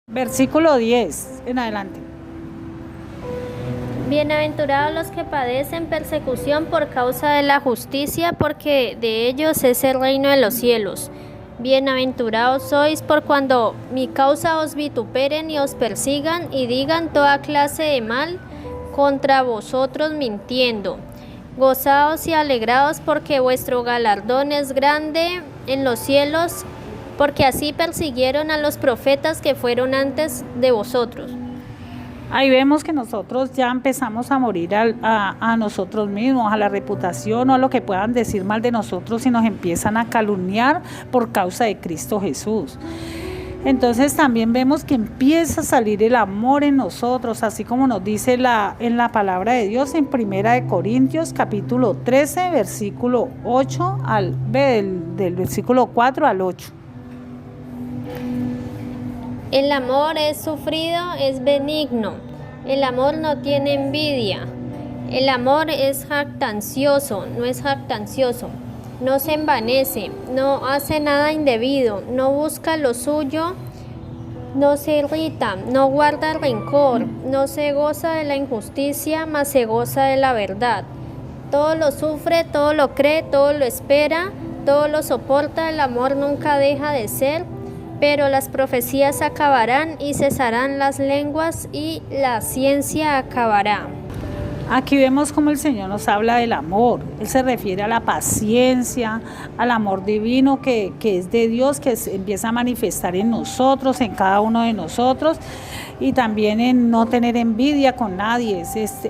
versículo 10 en adelante. Bienaventurados los que padecen persecución por causa de la justicia, porque de ellos es el reino de los cielos. Bienaventurados sois por cuando mi causa os vituperen y os persigan y digan toda clase de mal contra vosotros mintiendo. Gozaos y alegraos, porque vuestro galardón es grande en los cielos, porque así persiguieron a los profetas que fueron antes de vosotros. Ahí vemos que nosotros ya empezamos a morir a nosotros mismos, a la reputación o a lo que puedan decir mal de nosotros y nos empiezan a calumniar por causa de Cristo Jesús. Entonces también vemos que empieza a salir el amor en nosotros, así como nos dice en la palabra de Dios en 1 Corintios capítulo 13, versículo 8 del versículo 4 al 8. El amor es sufrido, es benigno. El amor no tiene envidia. El amor es jactancioso, no es jactancioso. No se envanece, no hace nada indebido, no busca lo suyo, no se irrita, no guarda rencor, no se goza de la injusticia, mas se goza de la verdad. Todo lo sufre, todo lo cree, todo lo espera, todo lo soporta. El amor nunca deja de ser. Pero las profecías acabarán y cesarán las lenguas y la ciencia acabará. Aquí vemos cómo el Señor nos habla del amor. Él se refiere a la paciencia, al amor divino que es de Dios, que se empieza a manifestar en nosotros, en cada uno de nosotros, y también en no tener envidia con nadie.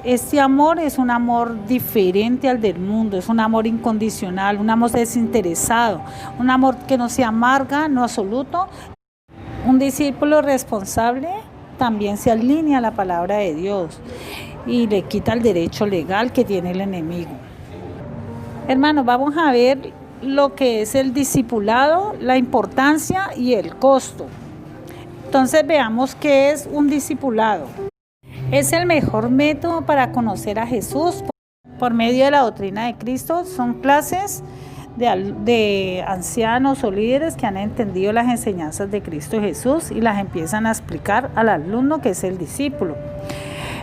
Este amor es un amor diferente al del mundo, es un amor incondicional, un amor desinteresado, un amor que no se amarga, no absoluto. Un discípulo responsable también se alinea a la palabra de Dios y le quita el derecho legal que tiene el enemigo. Hermanos, vamos a ver lo que es el discipulado, la importancia y el costo. Entonces veamos qué es un discipulado. Es el mejor método para conocer a Jesús por medio de la doctrina de Cristo. Son clases de ancianos o líderes que han entendido las enseñanzas de Cristo Jesús y las empiezan a explicar al alumno, que es el discípulo.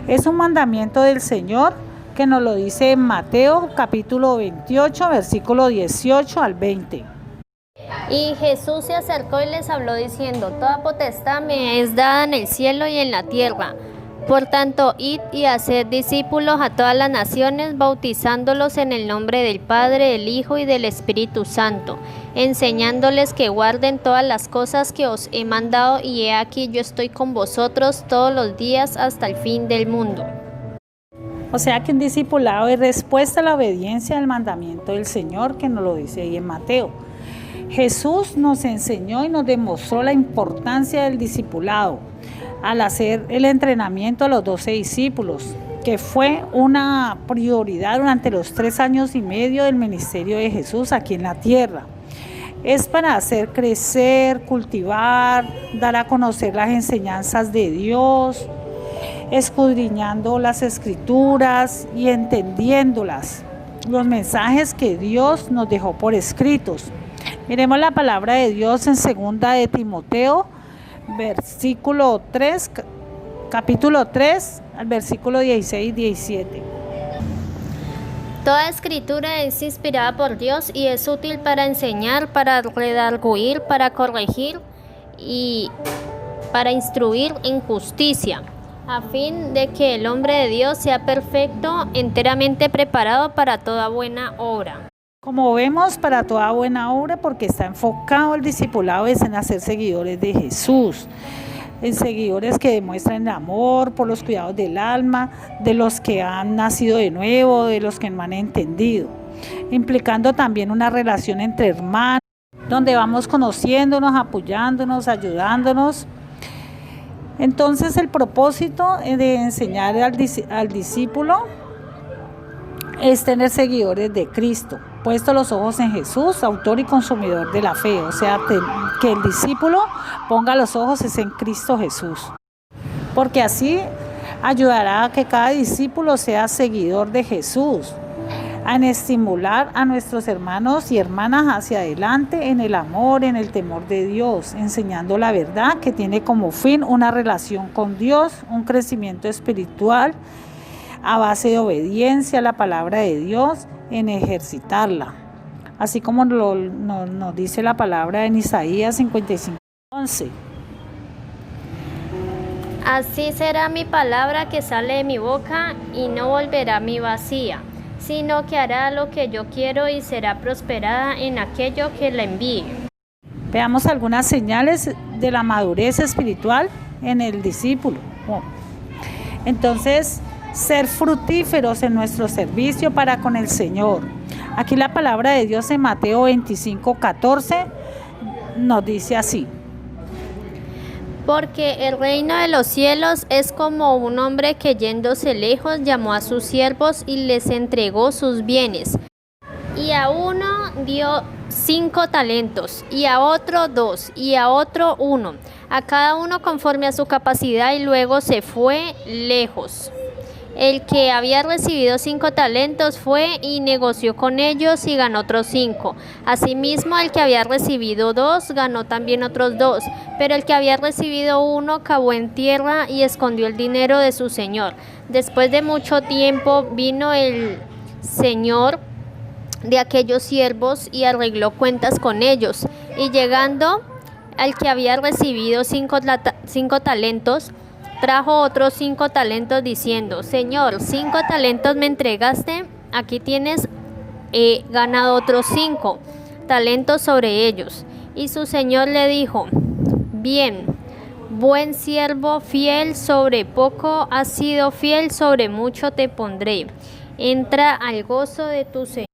Es un mandamiento del Señor que nos lo dice en Mateo capítulo 28, versículo 18 al 20. Y Jesús se acercó y les habló diciendo: toda potestad me es dada en el cielo y en la tierra. Por tanto, id y haced discípulos a todas las naciones, bautizándolos en el nombre del Padre, del Hijo y del Espíritu Santo, enseñándoles que guarden todas las cosas que os he mandado, y he aquí yo estoy con vosotros todos los días hasta el fin del mundo. O sea que un discipulado es respuesta a la obediencia al mandamiento del Señor, que nos lo dice ahí en Mateo. Jesús nos enseñó y nos demostró la importancia del discipulado al hacer el entrenamiento a los 12 discípulos, que fue una prioridad durante los 3 años y medio del ministerio de Jesús aquí en la tierra. Es para hacer crecer, cultivar, dar a conocer las enseñanzas de Dios, escudriñando las escrituras y entendiéndolas, los mensajes que Dios nos dejó por escritos. Miremos la palabra de Dios en 2 de Timoteo, versículo 3, capítulo 3, al versículo 16 y 17. Toda escritura es inspirada por Dios y es útil para enseñar, para redarguir, para corregir y para instruir en justicia, a fin de que el hombre de Dios sea perfecto, enteramente preparado para toda buena obra. Como vemos, para toda buena obra, porque está enfocado el discipulado es en hacer seguidores de Jesús, en seguidores que demuestran el amor por los cuidados del alma, de los que han nacido de nuevo, de los que no han entendido, implicando también una relación entre hermanos, donde vamos conociéndonos, apoyándonos, ayudándonos. Entonces el propósito de enseñar al discípulo es tener seguidores de Cristo, puesto los ojos en Jesús, autor y consumidor de la fe. O sea, que el discípulo ponga los ojos en Cristo Jesús, porque así ayudará a que cada discípulo sea seguidor de Jesús, en estimular a nuestros hermanos y hermanas hacia adelante en el amor, en el temor de Dios, enseñando la verdad que tiene como fin una relación con Dios, un crecimiento espiritual, a base de obediencia a la palabra de Dios, en ejercitarla. Así como nos dice la palabra en Isaías 55:11. Así será mi palabra que sale de mi boca, y no volverá a mí vacía, sino que hará lo que yo quiero y será prosperada en aquello que la envíe. Veamos algunas señales de la madurez espiritual en el discípulo. Entonces, ser fructíferos en nuestro servicio para con el Señor. Aquí la palabra de Dios en Mateo 25:14 nos dice así: Porque el reino de los cielos es como un hombre que yéndose lejos llamó a sus siervos y les entregó sus bienes. Y a uno dio 5 talentos, y a otro 2, y a otro 1, a cada uno conforme a su capacidad, y luego se fue lejos. El que había recibido 5 talentos fue y negoció con ellos y ganó otros 5. Asimismo, el que había recibido 2 ganó también otros 2. Pero el que había recibido 1 cavó en tierra y escondió el dinero de su señor. Después de mucho tiempo vino el señor de aquellos siervos y arregló cuentas con ellos. Y llegando al que había recibido 5 talentos, trajo otros 5 talentos diciendo: Señor, 5 talentos me entregaste, aquí tienes, he ganado otros 5 talentos sobre ellos. Y su señor le dijo: Bien, buen siervo, fiel sobre poco has sido fiel, sobre mucho te pondré. Entra al gozo de tu señor.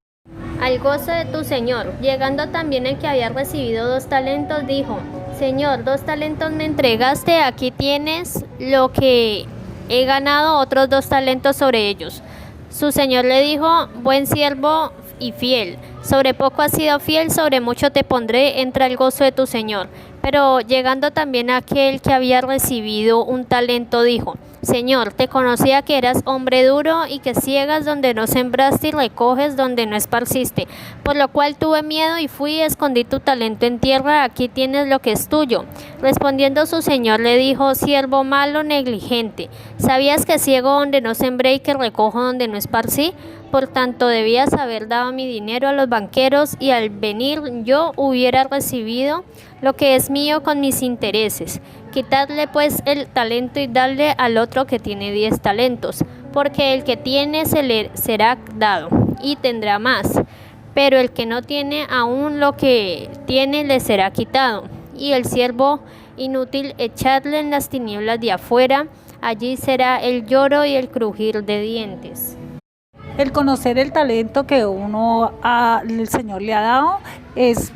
Al gozo de tu señor. Llegando también el que había recibido 2 talentos, dijo: Señor, 2 talentos me entregaste, aquí tienes lo que he ganado, otros 2 talentos sobre ellos. Su señor le dijo: Buen siervo y fiel, sobre poco has sido fiel, sobre mucho te pondré, entra al gozo de tu señor. Pero llegando también aquel que había recibido 1 talento, dijo: Señor, te conocía que eras hombre duro y que ciegas donde no sembraste y recoges donde no esparciste. Por lo cual tuve miedo y fui y escondí tu talento en tierra, aquí tienes lo que es tuyo. Respondiendo su señor le dijo: Siervo malo, negligente, ¿sabías que ciego donde no sembré y que recojo donde no esparcí? Por tanto debías haber dado mi dinero a los banqueros, y al venir yo hubiera recibido lo que es mío con mis intereses. Quitadle pues el talento y dadle al otro que tiene 10 talentos, porque el que tiene se le será dado y tendrá más, pero el que no tiene, aún lo que tiene le será quitado. Y el siervo inútil echadle en las tinieblas de afuera, allí será el lloro y el crujir de dientes. El conocer el talento que el Señor le ha dado es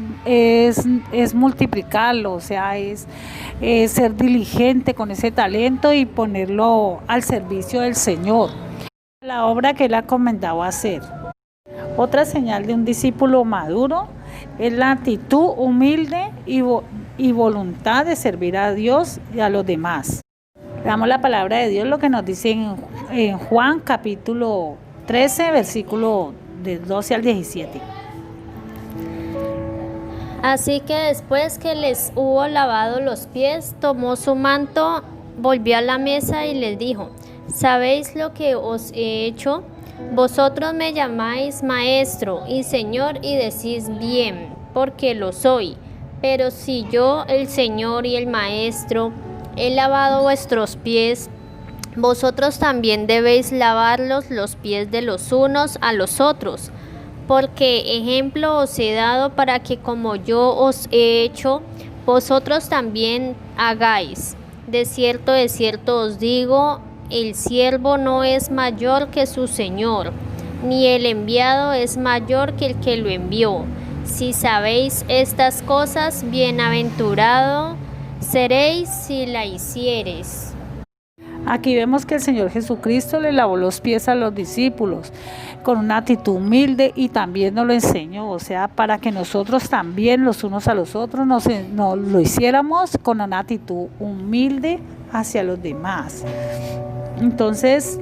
multiplicarlo, o sea, es ser diligente con ese talento y ponerlo al servicio del Señor, la obra que Él ha comenzado a hacer. Otra señal de un discípulo maduro es la actitud humilde y voluntad de servir a Dios y a los demás. Damos la palabra de Dios, lo que nos dice en Juan capítulo 13, versículo del 12 al 17. Así que después que les hubo lavado los pies, tomó su manto, volvió a la mesa y les dijo: ¿Sabéis lo que os he hecho? Vosotros me llamáis maestro y señor y decís bien, porque lo soy. Pero si yo, el Señor y el maestro, he lavado vuestros pies, vosotros también debéis lavarlos los pies de los unos a los otros, porque ejemplo os he dado para que como yo os he hecho, vosotros también hagáis. De cierto os digo, el siervo no es mayor que su señor, ni el enviado es mayor que el que lo envió. Si sabéis estas cosas, bienaventurado seréis si la hiciereis. Aquí vemos que el Señor Jesucristo le lavó los pies a los discípulos con una actitud humilde y también nos lo enseñó, o sea, para que nosotros también los unos a los otros nos lo hiciéramos con una actitud humilde hacia los demás. Entonces,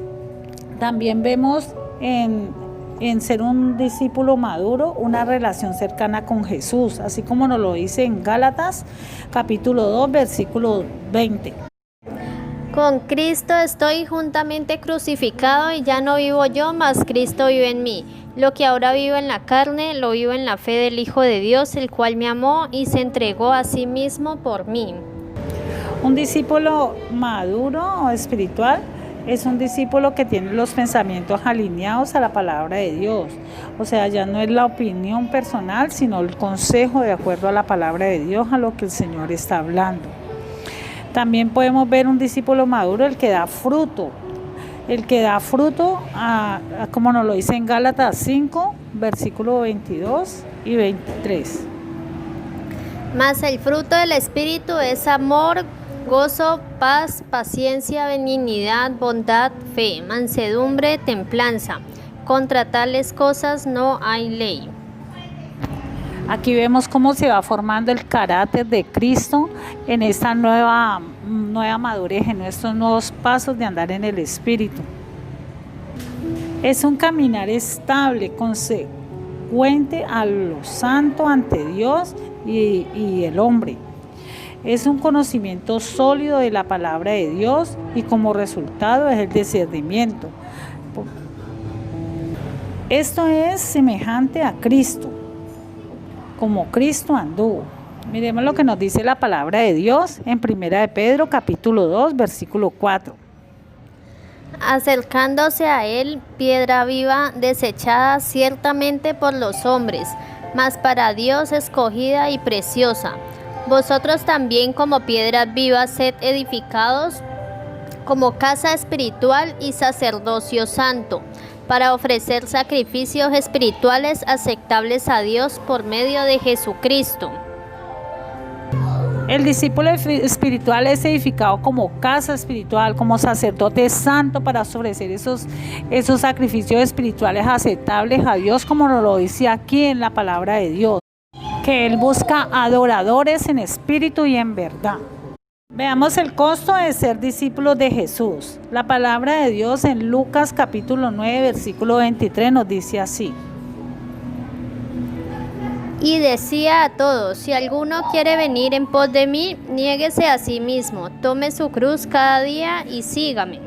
también vemos en ser un discípulo maduro una relación cercana con Jesús, así como nos lo dice en Gálatas capítulo 2, versículo 20. Con Cristo estoy juntamente crucificado y ya no vivo yo, mas Cristo vive en mí. Lo que ahora vivo en la carne, lo vivo en la fe del Hijo de Dios, el cual me amó y se entregó a sí mismo por mí. Un discípulo maduro o espiritual es un discípulo que tiene los pensamientos alineados a la palabra de Dios. O sea, ya no es la opinión personal, sino el consejo de acuerdo a la palabra de Dios, a lo que el Señor está hablando. También podemos ver un discípulo maduro, el que da fruto. El que da fruto, como nos lo dice en Gálatas 5, versículos 22 y 23. Mas el fruto del Espíritu es amor, gozo, paz, paciencia, benignidad, bondad, fe, mansedumbre, templanza. Contra tales cosas no hay ley. Aquí vemos cómo se va formando el carácter de Cristo en esta nueva madurez, en estos nuevos pasos de andar en el Espíritu. Es un caminar estable, consecuente a lo santo ante Dios y el hombre. Es un conocimiento sólido de la palabra de Dios y como resultado es el discernimiento. Esto es semejante a Cristo, como Cristo anduvo. Miremos lo que nos dice la palabra de Dios en 1 de Pedro capítulo 2 versículo 4. Acercándose a él, piedra viva, desechada ciertamente por los hombres, mas para Dios escogida y preciosa. Vosotros también como piedras vivas sed edificados como casa espiritual y sacerdocio santo, para ofrecer sacrificios espirituales aceptables a Dios por medio de Jesucristo. El discípulo espiritual es edificado como casa espiritual, como sacerdote santo para ofrecer esos sacrificios espirituales aceptables a Dios, como nos lo dice aquí en la palabra de Dios, que Él busca adoradores en espíritu y en verdad. Veamos el costo de ser discípulos de Jesús. La palabra de Dios en Lucas capítulo 9, versículo 23 nos dice así. Y decía a todos, si alguno quiere venir en pos de mí, niéguese a sí mismo, tome su cruz cada día y sígame.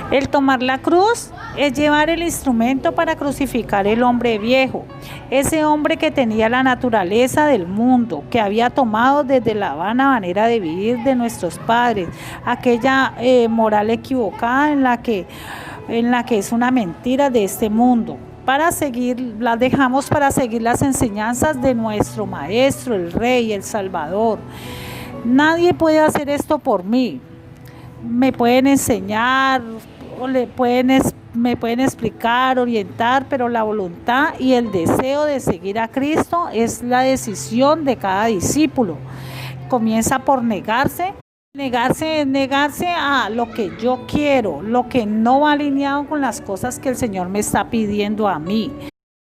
El tomar la cruz es llevar el instrumento para crucificar el hombre viejo, ese hombre que tenía la naturaleza del mundo, que había tomado desde la vana manera de vivir de nuestros padres, aquella moral equivocada en la que es una mentira de este mundo. La dejamos para seguir las enseñanzas de nuestro Maestro, el Rey, el Salvador. Nadie puede hacer esto por mí. Me pueden enseñar, o me pueden explicar, orientar, pero la voluntad y el deseo de seguir a Cristo es la decisión de cada discípulo. Comienza por negarse a lo que yo quiero, lo que no va alineado con las cosas que el Señor me está pidiendo a mí.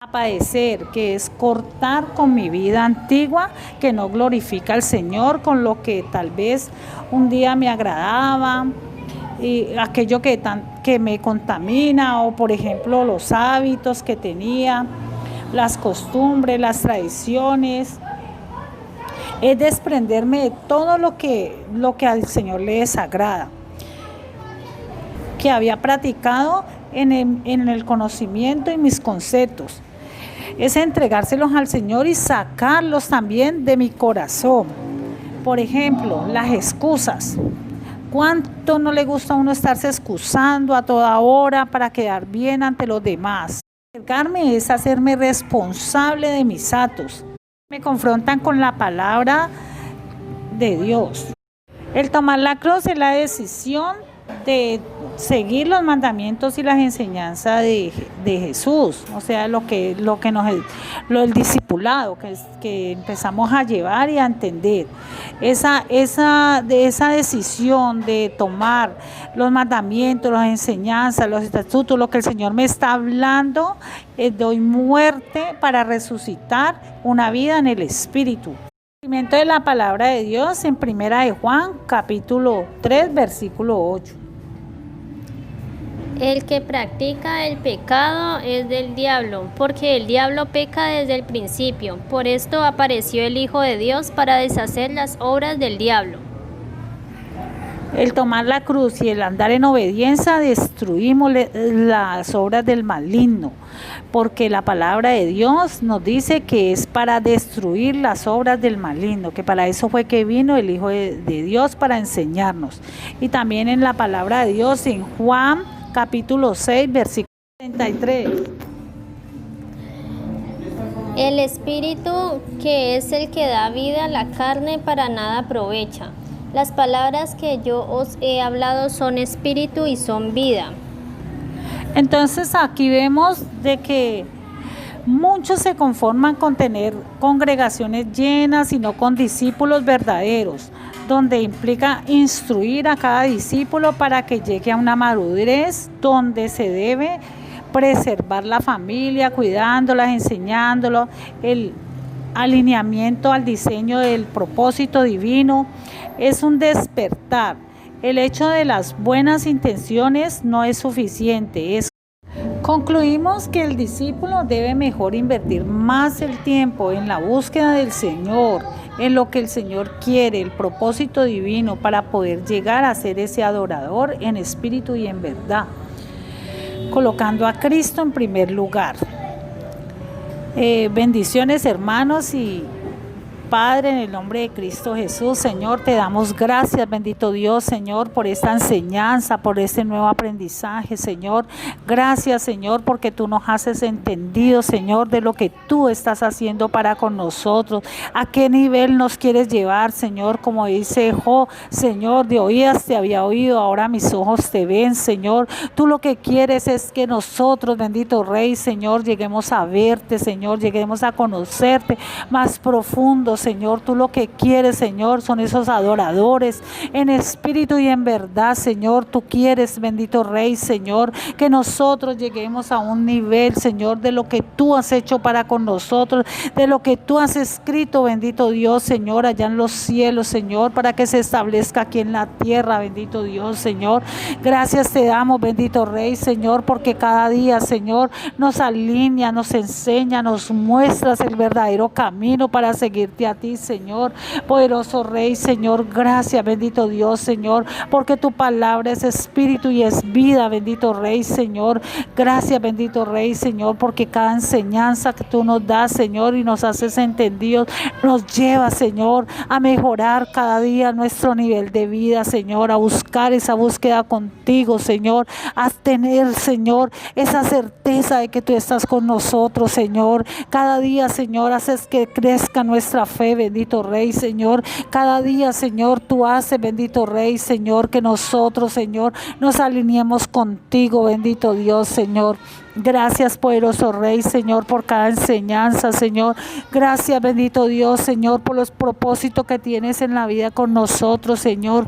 A padecer, que es cortar con mi vida antigua, que no glorifica al Señor, con lo que tal vez un día me agradaba, y aquello que me contamina, o por ejemplo los hábitos que tenía, las costumbres, las tradiciones. Es desprenderme de todo lo que al Señor le desagrada, que había practicado en el conocimiento y mis conceptos. Es entregárselos al Señor y sacarlos también de mi corazón. Por ejemplo, las excusas. ¿Cuánto no le gusta a uno estarse excusando a toda hora para quedar bien ante los demás? Entregarme es hacerme responsable de mis actos. Me confrontan con la palabra de Dios. El tomar la cruz es la decisión de seguir los mandamientos y las enseñanzas de Jesús, o sea, el discipulado que empezamos a llevar y a entender. Esa decisión de tomar los mandamientos, las enseñanzas, los estatutos, lo que el Señor me está hablando, doy muerte para resucitar una vida en el Espíritu. El cumplimiento de la palabra de Dios en 1 de Juan, capítulo 3, versículo 8. El que practica el pecado es del diablo, porque el diablo peca desde el principio. Por esto apareció el Hijo de Dios para deshacer las obras del diablo. El tomar la cruz y el andar en obediencia destruimos las obras del maligno, porque la palabra de Dios nos dice que es para destruir las obras del maligno, que para eso fue que vino el Hijo de Dios, para enseñarnos. Y también en la palabra de Dios en Juan capítulo 6 versículo 33. El espíritu, que es el que da vida, la carne para nada aprovecha. Las palabras que yo os he hablado son espíritu y son vida. Entonces aquí vemos de que muchos se conforman con tener congregaciones llenas y no con discípulos verdaderos, donde implica instruir a cada discípulo para que llegue a una madurez donde se debe preservar la familia, cuidándolas, enseñándolos, el alineamiento al diseño del propósito divino. Es un despertar. El hecho de las buenas intenciones no es suficiente. Concluimos que el discípulo debe mejor invertir más el tiempo en la búsqueda del Señor, en lo que el Señor quiere, el propósito divino, para poder llegar a ser ese adorador en espíritu y en verdad, colocando a Cristo en primer lugar. Bendiciones, hermanos, y Padre, en el nombre de Cristo Jesús, Señor, te damos gracias, bendito Dios, Señor, por esta enseñanza, por este nuevo aprendizaje, Señor. Gracias, Señor, porque tú nos haces entendido, Señor, de lo que tú estás haciendo para con nosotros. ¿A qué nivel nos quieres llevar, Señor? Como dice Job, Señor, de oídas te había oído, ahora mis ojos te ven, Señor. Tú lo que quieres es que nosotros, bendito Rey, Señor, lleguemos a verte, Señor, lleguemos a conocerte más profundo, Señor. Tú lo que quieres, Señor, son esos adoradores en espíritu y en verdad, Señor. Tú quieres, bendito Rey, Señor, que nosotros lleguemos a un nivel, Señor, de lo que tú has hecho para con nosotros, de lo que tú has escrito, bendito Dios, Señor, allá en los cielos, Señor, para que se establezca aquí en la tierra, bendito Dios, Señor. Gracias te damos, bendito Rey, Señor, porque cada día, Señor, nos alinea, nos enseña, nos muestras el verdadero camino para seguirte a ti, Señor. Poderoso Rey, Señor, gracias, bendito Dios, Señor, porque tu palabra es espíritu y es vida, bendito Rey, Señor. Gracias, bendito Rey, Señor, porque cada enseñanza que tú nos das, Señor, y nos haces entendidos, nos lleva, Señor, a mejorar cada día nuestro nivel de vida, Señor, a buscar esa búsqueda contigo, Señor, a tener, Señor, esa certeza de que tú estás con nosotros, Señor. Cada día, Señor, haces que crezca nuestra fe, bendito Rey, Señor. Cada día, Señor, tú haces, bendito Rey, Señor, que nosotros, Señor, nos alineemos contigo, bendito Dios, Señor. Gracias, poderoso Rey, Señor, por cada enseñanza, Señor. Gracias, bendito Dios, Señor, por los propósitos que tienes en la vida con nosotros, Señor.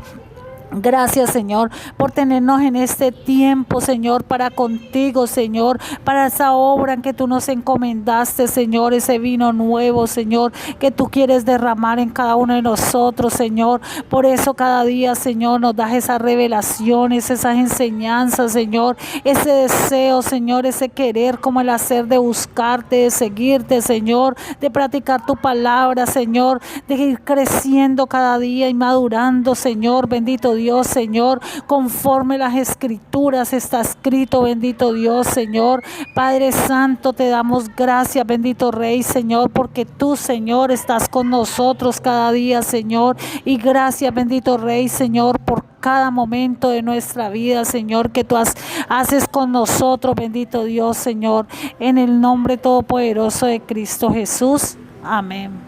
Gracias, Señor, por tenernos en este tiempo, Señor, para contigo, Señor, para esa obra en que tú nos encomendaste, Señor, ese vino nuevo, Señor, que tú quieres derramar en cada uno de nosotros, Señor. Por eso cada día, Señor, nos das esas revelaciones, esas enseñanzas, Señor, ese deseo, Señor, ese querer como el hacer de buscarte, de seguirte, Señor, de practicar tu palabra, Señor, de ir creciendo cada día y madurando, Señor, bendito Dios, Señor, conforme las escrituras está escrito, bendito Dios, Señor. Padre Santo, te damos gracias, bendito Rey, Señor, porque tú, Señor, estás con nosotros cada día, Señor. Y gracias, bendito Rey, Señor, por cada momento de nuestra vida, Señor, que tú haces con nosotros, bendito Dios, Señor, en el nombre todopoderoso de Cristo Jesús. Amén.